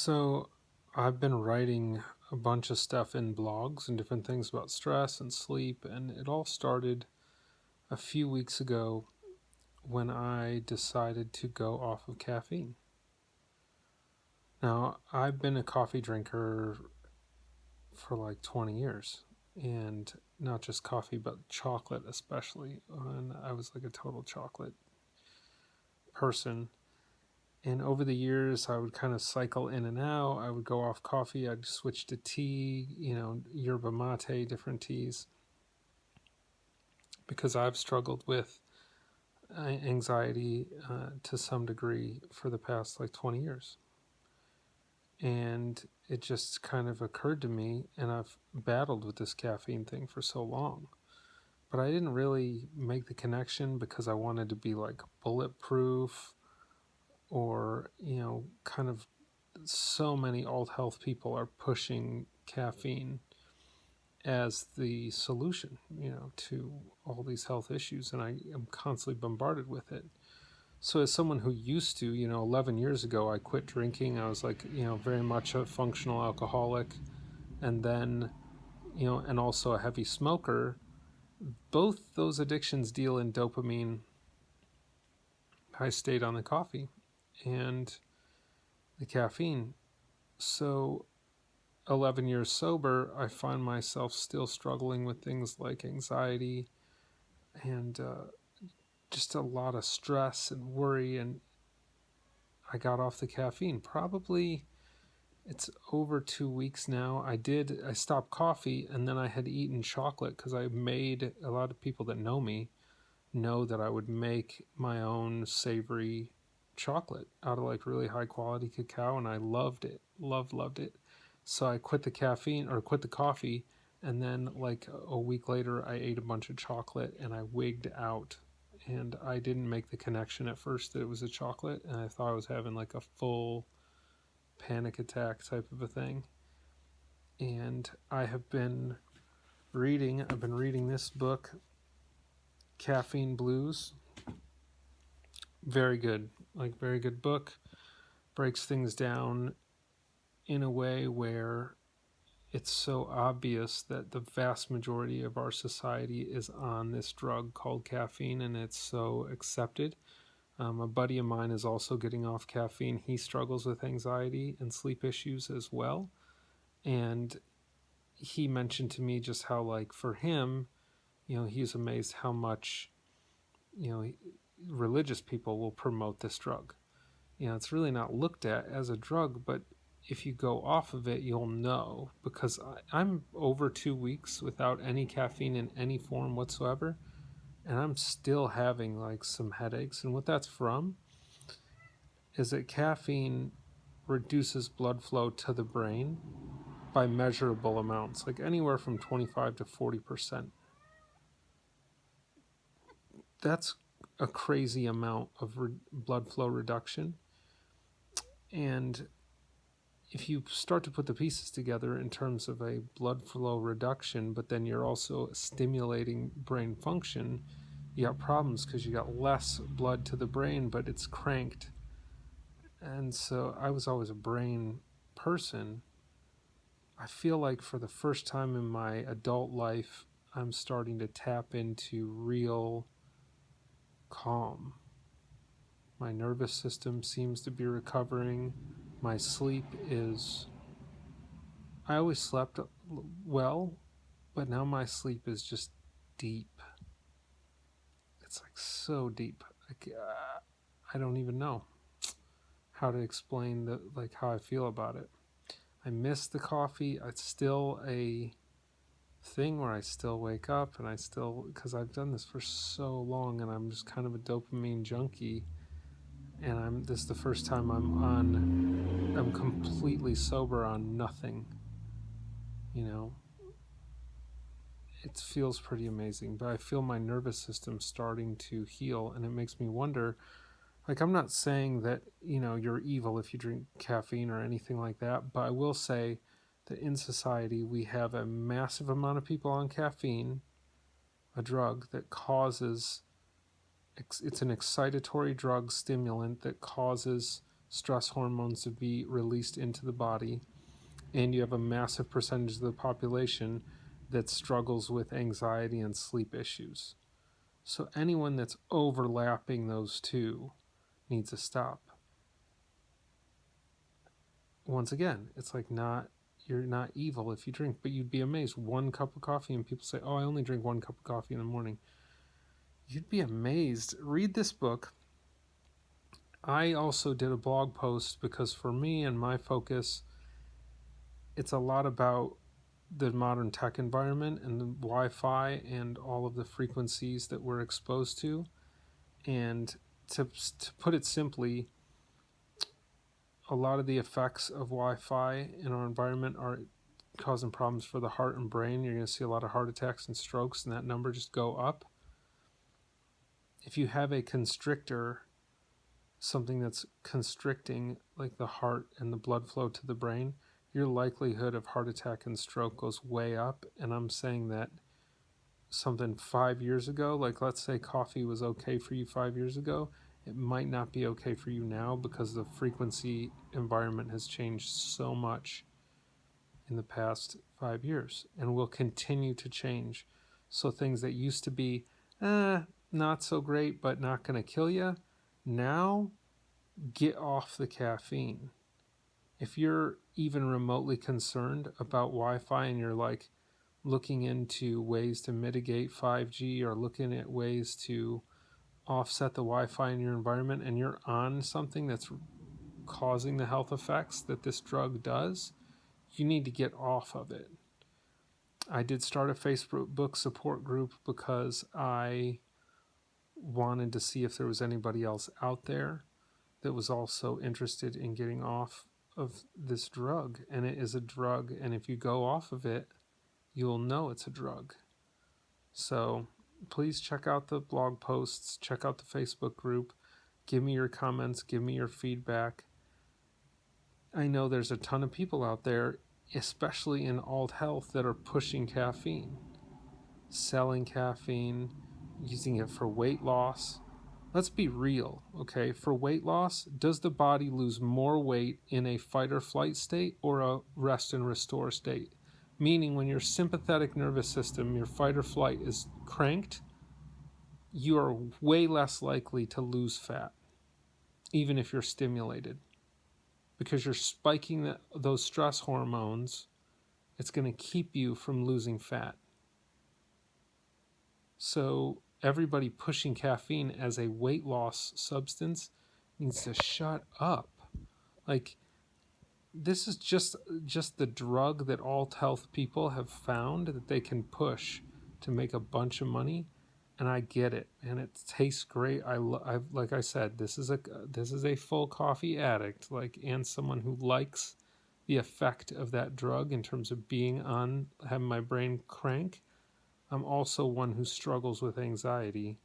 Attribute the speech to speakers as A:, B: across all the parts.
A: So, I've been writing a bunch of stuff in blogs and different things about stress and sleep, and it all started a few weeks ago when I decided to go off of caffeine. Now, I've been a coffee drinker for like 20 years, and not just coffee, but chocolate especially. And I was like a total chocolate person. And over the years, I would kind of cycle in and out. I would go off coffee. I'd switch to tea, yerba mate, different teas, because I've struggled with anxiety to some degree for the past like 20 years. And it just kind of occurred to me, and I've battled with this caffeine thing for so long. But I didn't really make the connection because I wanted to be like bulletproof or, kind of so many alt health people are pushing caffeine as the solution, to all these health issues, and I am constantly bombarded with it. So, as someone who used to, 11 years ago, I quit drinking. I was like, very much a functional alcoholic, and then, and also a heavy smoker. Both those addictions deal in dopamine. I stayed on the coffee and the caffeine. So, 11 years sober, I find myself still struggling with things like anxiety and just a lot of stress and worry. And I got off the caffeine. Probably it's over 2 weeks now. I stopped coffee, and then I had eaten chocolate because I made, a lot of people that know me know that I would make my own savory chocolate out of like really high quality cacao, and I loved it. Loved it. So I quit the coffee, and then like a week later I ate a bunch of chocolate and I wigged out. And I didn't make the connection at first that it was a chocolate, and I thought I was having like a full panic attack type of a thing. And I've been reading this book, Caffeine Blues. Very good, like very good book. Breaks things down in a way where it's so obvious that the vast majority of our society is on this drug called caffeine, and it's so accepted. A buddy of mine is also getting off caffeine. He struggles with anxiety and sleep issues as well. And he mentioned to me just how, like, for him, he's amazed how much, you know, religious people will promote this drug. It's really not looked at as a drug, but if you go off of it, you'll know, because I'm over 2 weeks without any caffeine in any form whatsoever, and I'm still having like some headaches. And what that's from is that caffeine reduces blood flow to the brain by measurable amounts, like anywhere from 25 to 40%. That's a crazy amount of blood flow reduction. And if you start to put the pieces together in terms of a blood flow reduction, but then you're also stimulating brain function, you got problems because you got less blood to the brain, but it's cranked. And so I was always a brain person. I feel like for the first time in my adult life, I'm starting to tap into real calm. My nervous system seems to be recovering. My sleep is... I always slept well, but now my sleep is just deep. It's like so deep. Like, I don't even know how to explain how I feel about it. I miss the coffee. It's still a thing where I still wake up, and because I've done this for so long, and I'm just kind of a dopamine junkie. And this is the first time I'm completely sober on nothing. It feels pretty amazing, but I feel my nervous system starting to heal, and it makes me wonder, like, I'm not saying that, you're evil if you drink caffeine or anything like that, but I will say that in society we have a massive amount of people on caffeine, a drug that causes, it's an excitatory drug stimulant that causes stress hormones to be released into the body, and you have a massive percentage of the population that struggles with anxiety and sleep issues. So anyone that's overlapping those two needs to stop. Once again, it's like you're not evil if you drink, but you'd be amazed. 1 cup of coffee, and people say, "Oh, I only drink 1 cup of coffee in the morning." You'd be amazed. Read this book. I also did a blog post because for me and my focus, it's a lot about the modern tech environment and the Wi-Fi and all of the frequencies that we're exposed to. And to put it simply, a lot of the effects of Wi-Fi in our environment are causing problems for the heart and brain. You're going to see a lot of heart attacks and strokes, and that number just go up. If you have a constrictor, something that's constricting like the heart and the blood flow to the brain, your likelihood of heart attack and stroke goes way up. And I'm saying that something 5 years ago, like let's say coffee was okay for you 5 years ago, it might not be okay for you now because the frequency environment has changed so much in the past 5 years and will continue to change. So things that used to be not so great but not going to kill you, now get off the caffeine. If you're even remotely concerned about Wi-Fi and you're like looking into ways to mitigate 5G or looking at ways to offset the Wi-Fi in your environment, and you're on something that's causing the health effects that this drug does, you need to get off of it. I did start a Facebook support group because I wanted to see if there was anybody else out there that was also interested in getting off of this drug. And it is a drug, and if you go off of it, you'll know it's a drug. So please check out the blog posts, check out the Facebook group, give me your comments, give me your feedback. I know there's a ton of people out there, especially in alt health, that are pushing caffeine, selling caffeine, using it for weight loss. Let's be real, okay? For weight loss, does the body lose more weight in a fight or flight state or a rest and restore state? Meaning when your sympathetic nervous system, your fight or flight, is cranked, you are way less likely to lose fat, even if you're stimulated. Because you're spiking those stress hormones, it's going to keep you from losing fat. So everybody pushing caffeine as a weight loss substance needs to shut up. Like, this is just the drug that alt health people have found that they can push to make a bunch of money, and I get it, and it tastes great. I like I said, this is a full coffee addict, like, and someone who likes the effect of that drug in terms of having my brain crank. I'm also one who struggles with anxiety.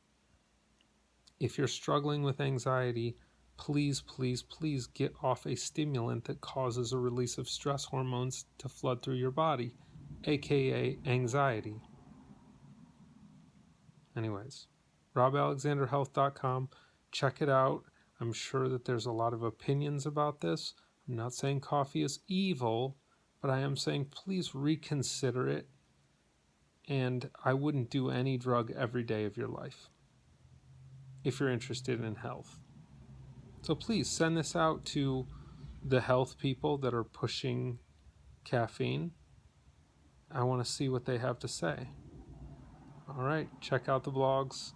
A: If you're struggling with anxiety, please, please, please get off a stimulant that causes a release of stress hormones to flood through your body, aka anxiety. Anyways, robalexanderhealth.com. Check it out. I'm sure that there's a lot of opinions about this. I'm not saying coffee is evil, but I am saying please reconsider it. And I wouldn't do any drug every day of your life if you're interested in health. So please send this out to the health people that are pushing caffeine. I want to see what they have to say. All right, check out the blogs.